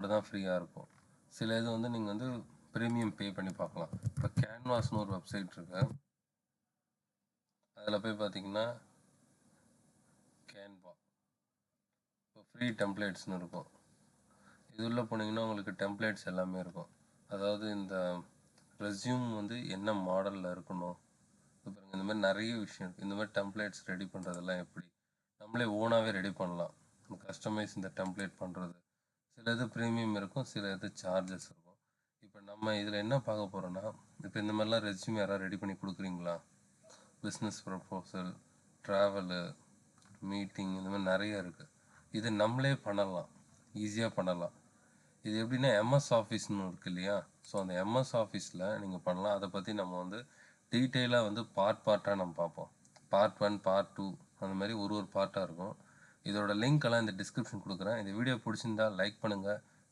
அப்படி தான் ஃப்ரீயாக இருக்கும். சில இது வந்து நீங்கள் வந்து ப்ரீமியம் பே பண்ணி பார்க்கலாம். இப்போ கேன்வாஸ்னு ஒரு வெப்சைட் இருக்கு. அதில் போய் பார்த்தீங்கன்னா கேன்வா இப்போ ஃப்ரீ டெம்ப்ளேட்ஸ்னு இருக்கும். இது உள்ளே போனீங்கன்னா உங்களுக்கு டெம்ப்ளேட்ஸ் எல்லாமே இருக்கும். அதாவது இந்த ரெஸ்யூம் வந்து என்ன மாடலில் இருக்கணும், பாருங்க இந்த மாதிரி நிறைய விஷயம் இருக்குது. இந்த மாதிரி டெம்ப்ளேட்ஸ் ரெடி பண்ணுறதெல்லாம் எப்படி நம்மளே ஓனாகவே ரெடி பண்ணலாம். கஸ்டமைஸ் இந்த டெம்ப்ளேட் பண்ணுறது சில இது ப்ரீமியம் இருக்கும், சில இது சார்ஜஸ் இருக்கும். இப்போ நம்ம இதில் என்ன பார்க்க போகிறோன்னா, இப்போ இந்த மாதிரிலாம் ரெஸ்யூம் யாராவது ரெடி பண்ணி கொடுக்குறீங்களா, பிஸ்னஸ் ப்ரப்போசல், ட்ராவலு, மீட்டிங், இந்த மாதிரி நிறைய இருக்குது. இது நம்மளே பண்ணலாம், ஈஸியாக பண்ணலாம். இது எப்படின்னா எம்எஸ் ஆஃபீஸ்னு இருக்குது இல்லையா, ஸோ அந்த எம்எஸ் ஆஃபீஸில் நீங்கள் பண்ணலாம். அதை பற்றி நம்ம வந்து டீட்டெயிலாக வந்து பார்ட்டாக நம்ம பார்ப்போம். பார்ட் 1, பார்ட் 2 அந்த மாதிரி ஒரு பார்ட்டாக இருக்கும். இதோட லிங்க் எல்லாம் இந்த டிஸ்கிரிப்ஷன் கொடுக்குறேன். இந்த வீடியோ பிடிச்சிருந்தா லைக் பண்ணுங்கள்,